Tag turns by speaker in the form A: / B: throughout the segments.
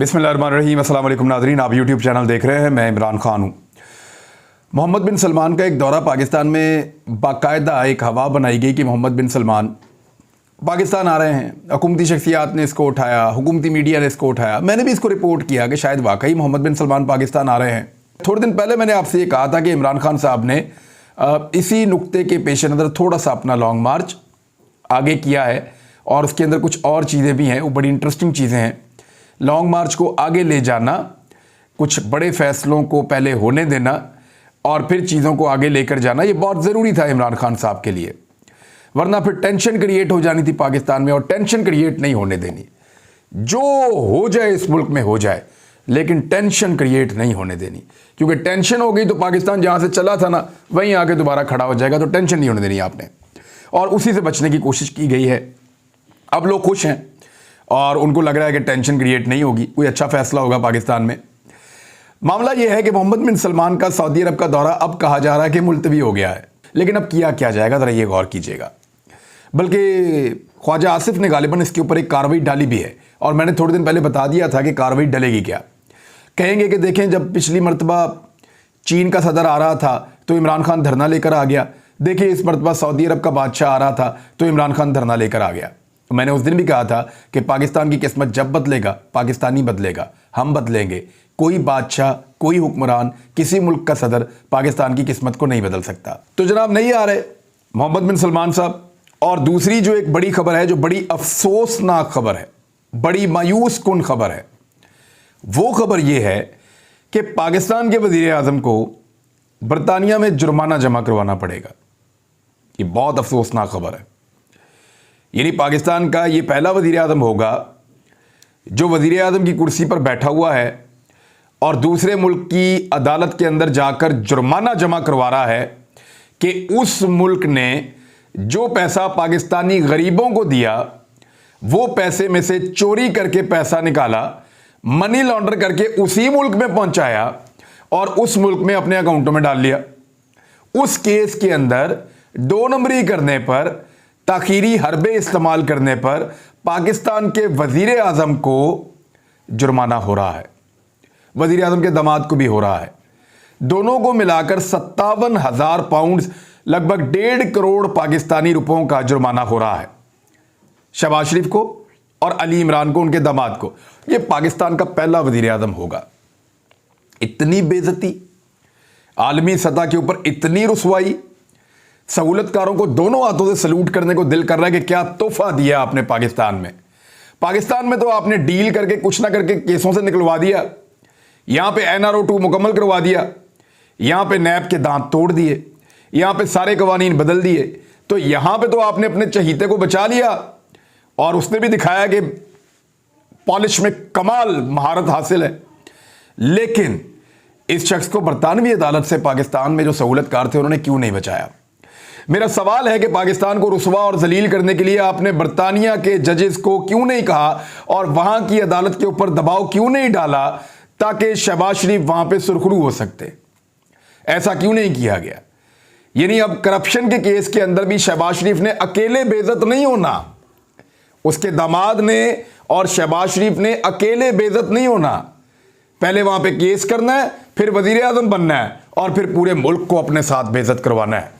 A: बिस्मिल्लाहिर्रहमानिर्रहीम। अस्सलाम वालेकुम नाज़रीन, आप यूट्यूब चैनल देख रहे हैं। मैं इमरान खान हूँ। मोहम्मद बिन सलमान का एक दौरा पाकिस्तान में बाकायदा एक हवा बनाई गई कि मोहम्मद बिन सलमान पाकिस्तान आ रहे हैं। हुकूमती शख्सियात ने इसको उठाया, हुकूमती मीडिया ने इसको उठाया। मैंने भी इसको रिपोर्ट किया कि शायद वाकई मोहम्मद बिन सलमान पाकिस्तान आ रहे हैं। थोड़े दिन पहले मैंने आपसे ये कहा था कि इमरान खान साहब ने इसी नुक्ते के पेश नज़र थोड़ा सा अपना लॉन्ग मार्च आगे किया है और उसके अंदर कुछ और चीज़ें भी हैं, वो बड़ी इंटरेस्टिंग चीज़ें हैं। लॉन्ग मार्च को आगे ले जाना, कुछ बड़े फैसलों को पहले होने देना और फिर चीज़ों को आगे लेकर जाना, ये बहुत ज़रूरी था इमरान खान साहब के लिए। वरना फिर टेंशन क्रिएट हो जानी थी पाकिस्तान में, और टेंशन क्रिएट नहीं होने देनी। जो हो जाए इस मुल्क में हो जाए, लेकिन टेंशन क्रिएट नहीं होने देनी, क्योंकि टेंशन हो गई तो पाकिस्तान जहाँ से चला था ना, वहीं आके दोबारा खड़ा हो जाएगा। तो टेंशन नहीं होने देनी आपने, और उसी से बचने की कोशिश की गई है। अब लोग खुश हैं और उनको लग रहा है कि टेंशन क्रिएट नहीं होगी, कोई अच्छा फैसला होगा पाकिस्तान में। मामला यह है कि मोहम्मद बिन सलमान का सऊदी अरब का दौरा अब कहा जा रहा है कि मुलतवी हो गया है, लेकिन अब किया क्या जाएगा, ज़रा ये गौर कीजिएगा। बल्कि ख्वाजा आसिफ ने गालिबन इसके ऊपर एक कार्रवाई डाली भी है, और मैंने थोड़े दिन पहले बता दिया था कि कार्रवाई डलेगी क्या। कहेंगे कि देखें, जब पिछली मरतबा चीन का सदर आ रहा था तो इमरान खान धरना लेकर आ गया। देखिए, इस मरतबा सऊदी अरब का बादशाह आ रहा था तो इमरान खान धरना लेकर आ गया। मैंने उस दिन भी कहा था कि पाकिस्तान की किस्मत जब बदलेगा, पाकिस्तानी बदलेगा, हम बदलेंगे। कोई बादशाह, कोई हुक्मरान, किसी मुल्क का सदर पाकिस्तान की किस्मत को नहीं बदल सकता। तो जनाब नहीं आ रहे मोहम्मद बिन सलमान साहब। और दूसरी जो एक बड़ी खबर है, जो बड़ी अफसोसनाक खबर है, बड़ी मायूस कुन खबर है, वो खबर यह है कि पाकिस्तान के वजीर आज़म को बरतानिया में जुर्माना जमा करवाना पड़ेगा। ये बहुत अफसोसनाक खबर है। यानी पाकिस्तान का ये पहला वज़ीर आज़म होगा जो वज़ीर आज़म की कुर्सी पर बैठा हुआ है और दूसरे मुल्क की अदालत के अंदर जाकर जुर्माना जमा करवा रहा है कि उस मुल्क ने जो पैसा पाकिस्तानी गरीबों को दिया, वो पैसे में से चोरी करके पैसा निकाला, मनी लॉन्डर करके उसी मुल्क में पहुंचाया और उस मुल्क में अपने अकाउंटों में डाल लिया। उस केस के अंदर 2 नंबरी करने पर, ताखीरी हरबे इस्तेमाल करने पर पाकिस्तान के वजीर आज़म को जुर्माना हो रहा है। वजीर आज़म के दामाद को भी हो रहा है। दोनों को मिलाकर 57,000 पाउंड, लगभग 1.5 करोड़ पाकिस्तानी रुपयों का जुर्माना हो रहा है शहबाज शरीफ को और अली इमरान को, उनके दामाद को। यह पाकिस्तान का पहला वजीर आज़म होगा। इतनी बेइज्जती, आलमी सतह के ऊपर इतनी रुसवाई, सहूलतकारों को दोनों हाथों से सलूट करने को दिल कर रहा है कि क्या तोहफा दिया आपने पाकिस्तान में। पाकिस्तान में तो आपने डील करके कुछ ना करके केसों से निकलवा दिया। यहां पे NRO 2 मुकम्मल करवा दिया, यहां पे नैब के दांत तोड़ दिए, यहां पे सारे कवानीन बदल दिए। तो यहां पे तो आपने अपने चहीते को बचा लिया और उसने भी दिखाया कि पॉलिश में कमाल महारत हासिल है। लेकिन इस शख्स को बरतानवी अदालत से पाकिस्तान में जो सहूलतकार थे उन्होंने क्यों नहीं बचाया। मेरा सवाल है कि पाकिस्तान को रुसवा और जलील करने के लिए आपने बरतानिया के जजेस को क्यों नहीं कहा और वहां की अदालत के ऊपर दबाव क्यों नहीं डाला ताकि शहबाज शरीफ वहां पे सुरखरू हो सकते। ऐसा क्यों नहीं किया गया। यानी अब करप्शन के केस के अंदर भी शहबाज शरीफ ने अकेले बेइज्जत नहीं होना, उसके दामाद ने और शहबाज शरीफ ने अकेले बेइज्जत नहीं होना। पहले वहां पे केस करना है, फिर वजीर आजम बनना है और फिर पूरे मुल्क को अपने साथ बेइज्जत करवाना है।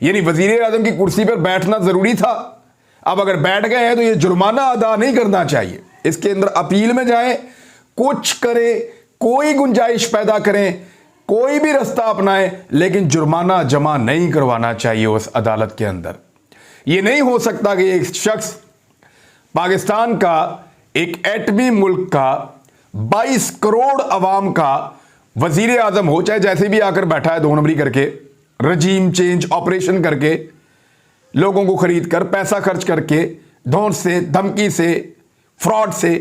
A: यानी वजीर आजम की कुर्सी पर बैठना जरूरी था। अब अगर बैठ गए हैं तो ये जुर्माना अदा नहीं करना चाहिए। इसके अंदर अपील में जाएं, कुछ करें, कोई गुंजाइश पैदा करें, कोई भी रास्ता अपनाएं, लेकिन जुर्माना जमा नहीं करवाना चाहिए उस अदालत के अंदर। यह नहीं हो सकता कि एक शख्स पाकिस्तान का, एक एटमी मुल्क का, 22 करोड़ अवाम का वजीर आजम हो, चाहे जैसे भी आकर बैठा है 2 नंबरी करके, रजीम चेंज ऑपरेशन करके, लोगों को खरीद कर, पैसा खर्च करके, धौंस से, धमकी से, फ्रॉड से,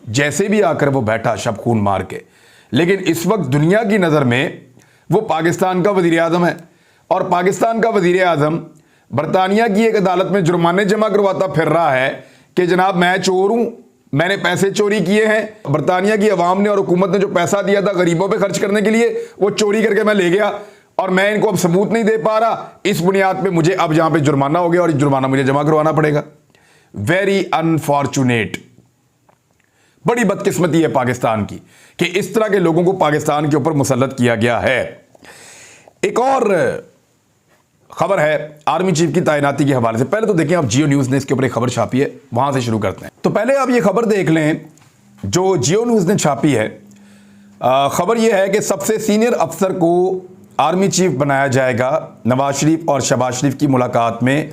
A: जैसे भी आकर वो बैठा शब खून मार के। लेकिन इस वक्त दुनिया की नज़र में वो पाकिस्तान का वजीर आज़म है और पाकिस्तान का वजीर आज़म बरतानिया की एक अदालत में जुर्माने जमा करवाता फिर रहा है कि जनाब मैं चोर हूं, मैंने पैसे चोरी किए हैं। बरतानिया की अवाम ने और हुकूमत ने जो पैसा दिया था गरीबों पे खर्च करने के लिए, वो चोरी करके मैं ले गया और मैं इनको अब सबूत नहीं दे पा रहा। इस बुनियाद पे मुझे अब यहां पे जुर्माना हो गया और जुर्माना मुझे जमा करवाना पड़ेगा। Very unfortunate. बड़ी बदकिस्मती है पाकिस्तान की कि इस तरह के लोगों को पाकिस्तान के ऊपर मुसल्लत किया गया है। एक और खबर है आर्मी चीफ की तैनाती के हवाले से। पहले तो देखें आप, जियो न्यूज़ ने इसके ऊपर एक खबर छापी है, वहां से शुरू करते हैं। तो पहले आप ये खबर देख लें जो जियो न्यूज़ ने छापी है। खबर यह है कि सबसे सीनियर अफसर को आर्मी चीफ बनाया जाएगा। नवाज शरीफ और शहबाज शरीफ की मुलाकात में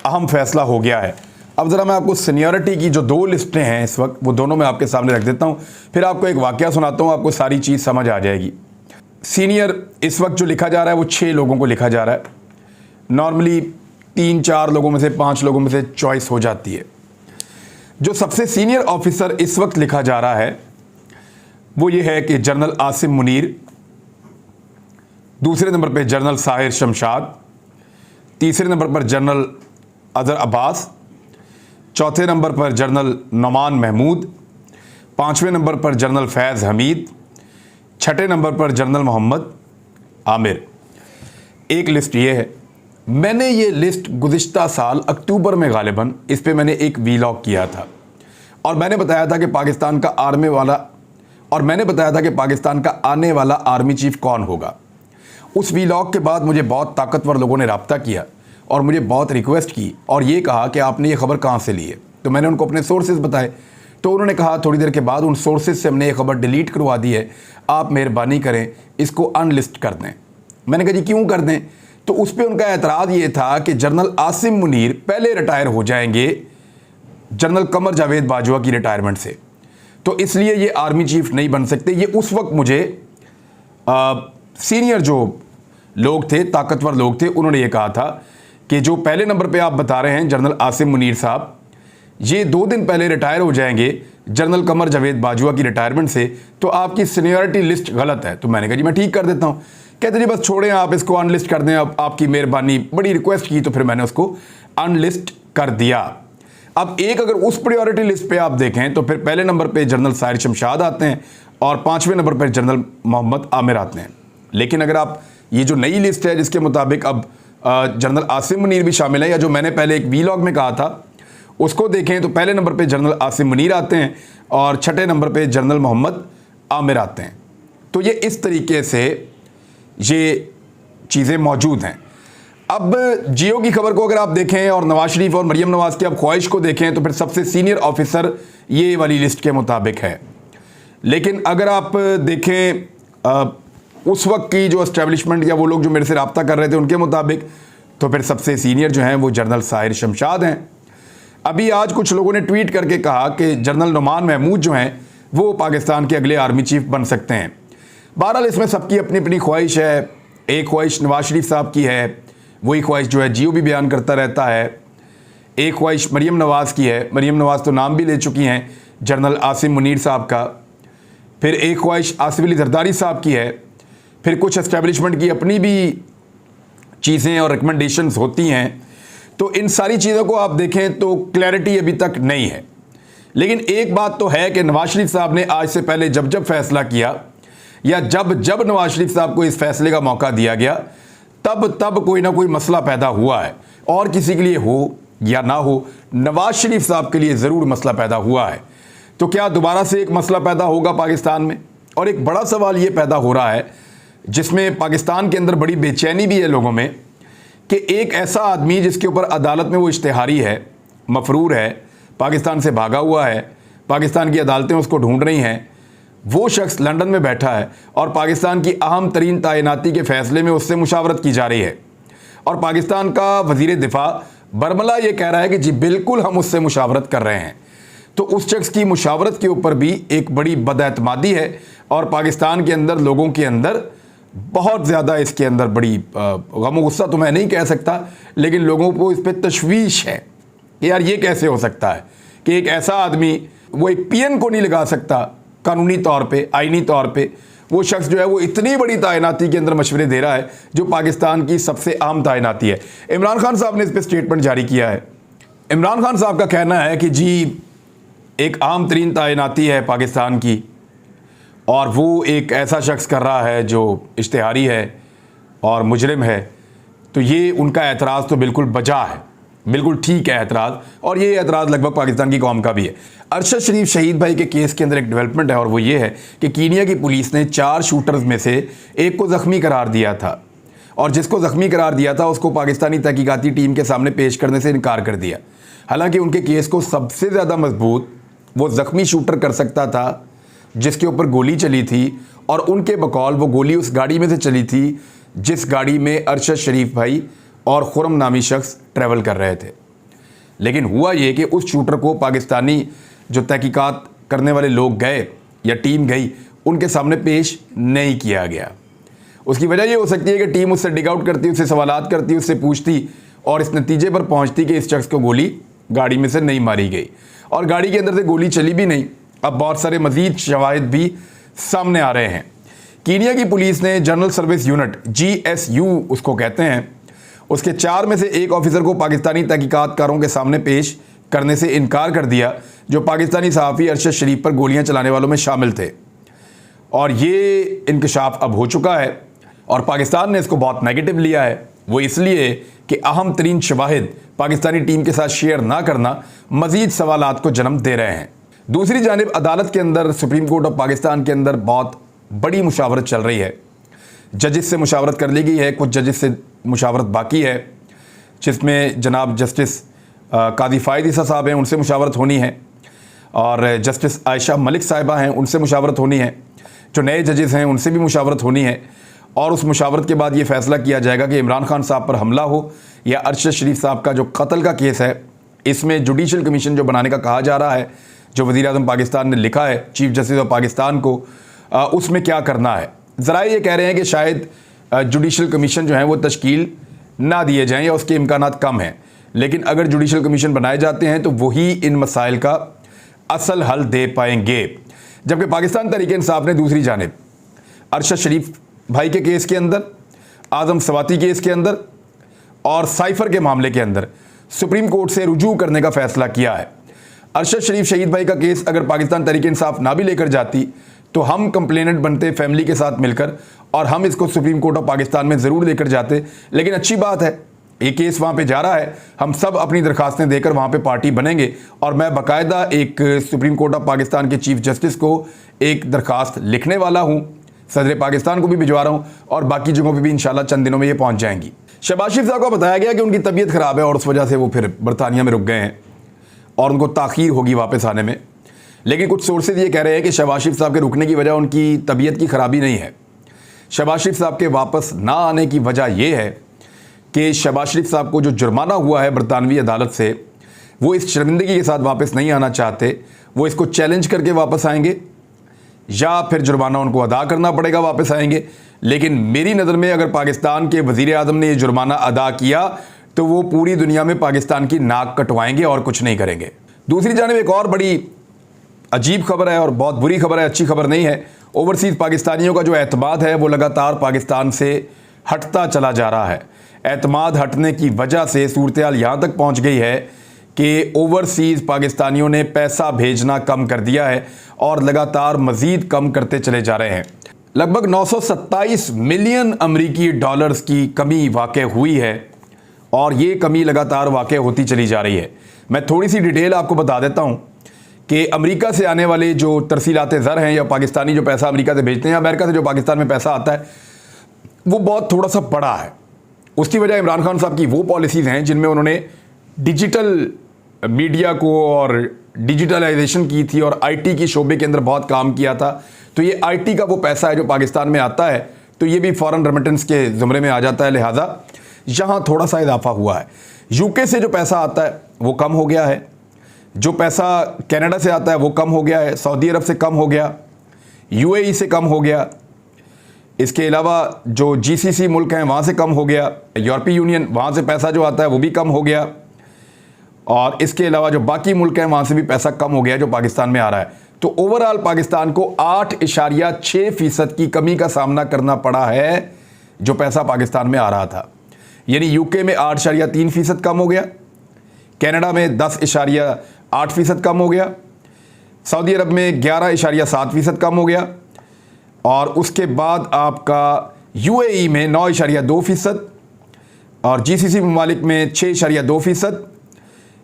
A: अहम फैसला हो गया है। अब ज़रा मैं आपको सीनियरिटी की जो 2 लिस्टें हैं इस वक्त, वो दोनों मैं आपके सामने रख देता हूँ, फिर आपको एक वाकया सुनाता हूँ, आपको सारी चीज़ समझ आ जाएगी। सीनियर इस वक्त जो लिखा जा रहा है वो 6 लोगों को लिखा जा रहा है। नॉर्मली 3-4 लोगों में से 5 लोगों में से चॉइस हो जाती है। जो सबसे सीनियर ऑफिसर इस वक्त लिखा जा रहा है वो ये है कि जनरल आसिम मुनीर, दूसरे नंबर पे जनरल साहिर शमशाद, तीसरे नंबर पर जनरल अजहर अब्बास, चौथे नंबर पर जनरल नोमान महमूद, 5वें नंबर पर जनरल फैज़ हमीद, 6ठे नंबर पर जनरल मोहम्मद आमिर। एक लिस्ट ये है। मैंने ये लिस्ट गुज़िश्ता साल अक्टूबर में गालिबन इस पे मैंने एक वीलॉग किया था और मैंने बताया था कि पाकिस्तान का आने वाला आर्मी चीफ कौन होगा। उस वीलॉग के बाद मुझे बहुत ताकतवर लोगों ने रब्ता किया और मुझे बहुत रिक्वेस्ट की और ये कहा कि आपने ये खबर कहाँ से ली है। तो मैंने उनको अपने सोर्सेज बताए, तो उन्होंने कहा थोड़ी देर के बाद उन सोर्सेज से हमने ये खबर डिलीट करवा दी है, आप मेहरबानी करें इसको अनलिस्ट कर दें। मैंने कहा जी क्यों कर दें? तो उस पर उनका एतराज़ ये था कि जनरल आसिम मुनीर पहले रिटायर हो जाएंगे जनरल कमर जावेद बाजवा की रिटायरमेंट से, तो इसलिए ये आर्मी चीफ नहीं बन सकते। ये उस वक्त मुझे सीनियर जो लोग थे, ताकतवर लोग थे, उन्होंने ये कहा था कि जो पहले नंबर पे आप बता रहे हैं जनरल आसिम मुनीर साहब, ये 2 दिन पहले रिटायर हो जाएंगे जनरल कमर जावेद बाजवा की रिटायरमेंट से, तो आपकी सीनियरिटी लिस्ट गलत है। तो मैंने कहा जी मैं ठीक कर देता हूँ। कहते जी बस छोड़ें, आप इसको अनलिस्ट कर दें, अब आपकी मेहरबानी, बड़ी रिक्वेस्ट की तो फिर मैंने उसको अनलिस्ट कर दिया। अब एक अगर उस प्रायोरिटी लिस्ट पे आप देखें तो फिर पहले नंबर पे जनरल साहिर शमशाद आते हैं और 5वें नंबर पर जनरल मोहम्मद आमिर आते हैं। लेकिन अगर आप ये जो नई लिस्ट है जिसके मुताबिक अब जनरल आसिम मुनीर भी शामिल है, या जो मैंने पहले एक वीलॉग में कहा था उसको देखें तो पहले नंबर पे जनरल आसिम मुनीर आते हैं और 6ठे नंबर पे जनरल मोहम्मद आमिर आते हैं। तो ये इस तरीके से ये चीज़ें मौजूद हैं। अब जियो की खबर को अगर आप देखें और नवाज शरीफ और मरीम नवाज़ की आप ख्वाहिश को देखें तो फिर सबसे सीनियर ऑफिसर ये वाली लिस्ट के मुताबिक है। लेकिन अगर आप देखें उस वक्त की जो एस्टेब्लिशमेंट या वो लोग जो मेरे से रब्ता कर रहे थे उनके मुताबिक, तो फिर सबसे सीनियर जो हैं वो जनरल साहिर शमशाद हैं। अभी आज कुछ लोगों ने ट्वीट करके कहा कि जनरल नोमान महमूद जो हैं वो पाकिस्तान के अगले आर्मी चीफ बन सकते हैं। बहरहाल इसमें सबकी अपनी अपनी ख्वाहिश है। एक ख्वाहिश नवाज शरीफ साहब की है, वही ख्वाहिश जो है जियो भी बयान करता रहता है। एक ख्वाहिश मरीम नवाज़ की है, मरीम नवाज़ तो नाम भी ले चुकी हैं जनरल आसिम मुनीर साहब का। फिर एक ख्वाहिश आसिफ अली जरदारी साहब की है। फिर कुछ एस्टेब्लिशमेंट की अपनी भी चीज़ें और रिकमेंडेशंस होती हैं। तो इन सारी चीज़ों को आप देखें तो क्लैरिटी अभी तक नहीं है। लेकिन एक बात तो है कि नवाज शरीफ साहब ने आज से पहले जब जब फैसला किया या जब जब नवाज शरीफ साहब को इस फैसले का मौका दिया गया तब तब कोई ना कोई मसला पैदा हुआ है, और किसी के लिए हो या ना हो, नवाज शरीफ साहब के लिए ज़रूर मसला पैदा हुआ है। तो क्या दोबारा से एक मसला पैदा होगा पाकिस्तान में? और एक बड़ा सवाल ये पैदा हो रहा है जिसमें पाकिस्तान के अंदर बड़ी बेचैनी भी है लोगों में कि एक ऐसा आदमी जिसके ऊपर अदालत में वो इश्तिहारी है, मफरूर है, पाकिस्तान से भागा हुआ है, पाकिस्तान की अदालतें उसको ढूंढ रही हैं, वो शख्स लंदन में बैठा है और पाकिस्तान की अहम तरीन तैनाती के फ़ैसले में उससे मुशावरत की जा रही है। और पाकिस्तान का वज़ीर दिफा बरमला ये कह रहा है कि जी बिल्कुल हम उससे मुशावरत कर रहे हैं। तो उस शख्स की मुशावरत के ऊपर भी एक बड़ी बदएतमादी है और पाकिस्तान के अंदर लोगों के अंदर बहुत ज़्यादा इसके अंदर बड़ी गम गुस्सा तो मैं नहीं कह सकता, लेकिन लोगों को इस पर तशवीश है कि यार ये कैसे हो सकता है कि एक ऐसा आदमी वो एक पीएन को नहीं लगा सकता कानूनी तौर पे, आइनी तौर पे, वो शख्स जो है वो इतनी बड़ी तैनाती के अंदर मशवरे दे रहा है जो पाकिस्तान की सबसे अहम तैनाती है। इमरान खान साहब ने इस पर स्टेटमेंट जारी किया है। इमरान खान साहब का कहना है कि जी एक अहम तरीन तैनाती है पाकिस्तान की और वो एक ऐसा शख्स कर रहा है जो इश्तिहारी है और मुजरिम है, तो ये उनका एतराज़ तो बिल्कुल बजा है। बिल्कुल ठीक है एतराज़, और ये एतराज़ लगभग पाकिस्तान की कौम का भी है। अरशद शरीफ शहीद भाई के केस के अंदर एक डेवलपमेंट है और वो ये है कि कीनिया की पुलिस ने 4 शूटर्स में से एक को ज़ख्मी करार दिया था, और जिसको ज़ख्मी करार दिया था उसको पाकिस्तानी तहकीकाती टीम के सामने पेश करने से इनकार कर दिया। हालांकि उनके केस को सबसे ज़्यादा मजबूत वो ज़ख्मी शूटर कर सकता था जिसके ऊपर गोली चली थी, और उनके बकौल वो गोली उस गाड़ी में से चली थी जिस गाड़ी में अरशद शरीफ भाई और खुरम नामी शख्स ट्रैवल कर रहे थे। लेकिन हुआ ये कि उस शूटर को पाकिस्तानी जो तहकीकात करने वाले लोग गए या टीम गई उनके सामने पेश नहीं किया गया। उसकी वजह ये हो सकती है कि टीम उससे डिग आउट करती, उससे सवालात करती, उससे पूछती और इस नतीजे पर पहुंचती कि इस शख्स को गोली गाड़ी में से नहीं मारी गई, और गाड़ी के अंदर से गोली चली भी नहीं। अब बहुत सारे मजीद शवाहिद भी सामने आ रहे हैं। कीनिया की पुलिस ने जनरल सर्विस यूनिट GSU उसको कहते हैं, उसके 4 में से एक ऑफिसर को पाकिस्तानी तहकीकातकारों के सामने पेश करने से इनकार कर दिया जो पाकिस्तानी सहाफ़ी अरशद शरीफ पर गोलियां चलाने वालों में शामिल थे। और ये इंकशाफ अब हो चुका है और पाकिस्तान ने इसको बहुत नेगेटिव लिया है। वो इसलिए कि अहम तरीन शवाहिद पाकिस्तानी टीम के साथ शेयर ना करना मज़ीद सवालात को जन्म दे रहे हैं। दूसरी जानिब अदालत के अंदर, सुप्रीम कोर्ट ऑफ पाकिस्तान के अंदर बहुत बड़ी मुशावरत चल रही है। जजेस से मुशावरत कर ली गई है, कुछ जजेस से मुशावरत बाकी है, जिसमें जनाब जस्टिस कादी फ़ायद ईसा साहब हैं, उनसे मुशावरत होनी है, और जस्टिस आयशा मलिक साहिबा हैं, उनसे मुशावरत होनी है। जो नए जजेस हैं उनसे भी मुशावरत होनी है, और उस मुशावरत के बाद ये फ़ैसला किया जाएगा कि इमरान खान साहब पर हमला हो या अरशद शरीफ साहब का जो कत्ल का केस है, इसमें जुडिशल कमीशन जो बनाने का कहा जा रहा है, जो वज़ीर आज़म पाकिस्तान ने लिखा है चीफ जस्टिस ऑफ पाकिस्तान को, उसमें क्या करना है। ज़रा ये कह रहे हैं कि शायद जुडिशल कमीशन जो है वो तश्कील ना दिए जाएं या उसके इम्कानात कम हैं, लेकिन अगर जुडिशल कमीशन बनाए जाते हैं तो वही इन मसाइल का असल हल दे पाएंगे। जबकि पाकिस्तान तहरीक इंसाफ ने दूसरी जानिब अरशद शरीफ भाई के केस के अंदर, आज़म सवाती केस के अंदर और साइफ़र के मामले के अंदर सुप्रीम कोर्ट से रुजू करने का फ़ैसला किया है। अरशद शरीफ शहीद भाई का केस अगर पाकिस्तान तहरीक इंसाफ ना भी लेकर जाती तो हम कंप्लेनेंट बनते फैमिली के साथ मिलकर और हम इसको सुप्रीम कोर्ट ऑफ पाकिस्तान में ज़रूर लेकर जाते। लेकिन अच्छी बात है ये केस वहाँ पे जा रहा है, हम सब अपनी दरखास्तें देकर वहाँ पे पार्टी बनेंगे, और मैं बाकायदा एक सुप्रीम कोर्ट ऑफ पाकिस्तान के चीफ जस्टिस को एक दरखास्त लिखने वाला हूँ, सदर पाकिस्तान को भी भिजवा रहा हूँ, और बाकी जगहों पर भी इंशाल्लाह चंद दिनों में ये पहुँच जाएंगी। शहबाज शरीफ साहब को बताया गया कि उनकी तबीयत ख़राब है और उस वजह से वो फिर बरतानिया में रुक गए हैं और उनको ताख़ीर होगी वापस आने में। लेकिन कुछ सोर्सेज ये कह रहे हैं कि शहबाज शरीफ साहब के रुकने की वजह उनकी तबीयत की ख़राबी नहीं है। शहबाज शरीफ साहब के वापस ना आने की वजह यह है कि शहबाज शरीफ साहब को जो जुर्माना हुआ है बरतानवी अदालत से, वो इस शर्मिंदगी के साथ वापस नहीं आना चाहते। वो इसको चैलेंज करके वापस आएंगे या फिर जुर्माना उनको अदा करना पड़ेगा, वापस आएंगे। लेकिन मेरी नज़र में अगर पाकिस्तान के वज़ीर आज़म ने ये जुर्माना अदा किया तो वो पूरी दुनिया में पाकिस्तान की नाक कटवाएंगे और कुछ नहीं करेंगे। दूसरी जानिब एक और बड़ी अजीब खबर है और बहुत बुरी खबर है, अच्छी खबर नहीं है। ओवरसीज़ पाकिस्तानियों का जो एतमाद है वो लगातार पाकिस्तान से हटता चला जा रहा है। एतमाद हटने की वजह से सूरत हाल यहाँ तक पहुँच गई है कि ओवरसीज़ पाकिस्तानियों ने पैसा भेजना कम कर दिया है और लगातार मज़ीद कम करते चले जा रहे हैं। लगभग 927 मिलियन अमरीकी डॉलर्स की कमी वाक़ हुई है और ये कमी लगातार वाक़ होती चली जा रही है। मैं थोड़ी सी डिटेल आपको बता देता हूँ कि अमेरिका से आने वाले जो तरसीलात ज़र हैं या पाकिस्तानी जो पैसा अमेरिका से भेजते हैं या अमेरिका से जो पाकिस्तान में पैसा आता है वो बहुत थोड़ा सा बड़ा है। उसकी वजह इमरान खान साहब की वो पॉलिसीज़ हैं जिनमें उन्होंने डिजिटल मीडिया को और डिजिटलाइजेशन की थी और आईटी की शोबे के अंदर बहुत काम किया था। तो ये आईटी का वो पैसा है जो पाकिस्तान में आता है, तो ये भी फॉरेन रेमिटेंस के ज़ुमरे में आ जाता है, लिहाजा यहाँ थोड़ा सा इजाफा हुआ है। यूके से जो पैसा आता है वो कम हो गया है, जो पैसा कनाडा से आता है वो कम हो गया है, सऊदी अरब से कम हो गया, यूएई से कम हो गया, इसके अलावा जो जीसीसी मुल्क हैं वहाँ से कम हो गया, यूरोपीय यूनियन वहाँ से पैसा जो आता है वो भी कम हो गया, और इसके अलावा जो बाकी मुल्क हैं वहाँ से भी पैसा कम हो गया जो पाकिस्तान में आ रहा है। तो ओवरऑल पाकिस्तान को 8.6% की कमी का सामना करना पड़ा है जो पैसा पाकिस्तान में आ रहा था। यानी यूके में 8.3% कम हो गया, कनाडा में 10.8% कम हो गया, सऊदी अरब में 11.7% कम हो गया, और उसके बाद आपका यूएई में 9.2% और जीसीसी ममालिक में 6.2%,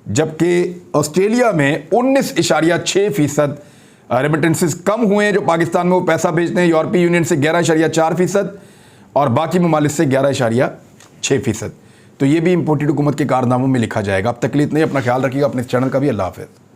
A: जबकि ऑस्ट्रेलिया में 19.6% रेमिटेंसेस कम हुए हैं जो पाकिस्तान में वो पैसा भेजते हैं। यूरोपीय यूनियन से 11.4% और बाकी ममालिक से 11.6%। तो ये भी इम्पोर्टेड हुकूमत के कारनामों में लिखा जाएगा। अब तक के लिए इतना ही, अपना ख्याल रखिएगा, अपने चैनल का भी। अल्लाह हाफ़िज़।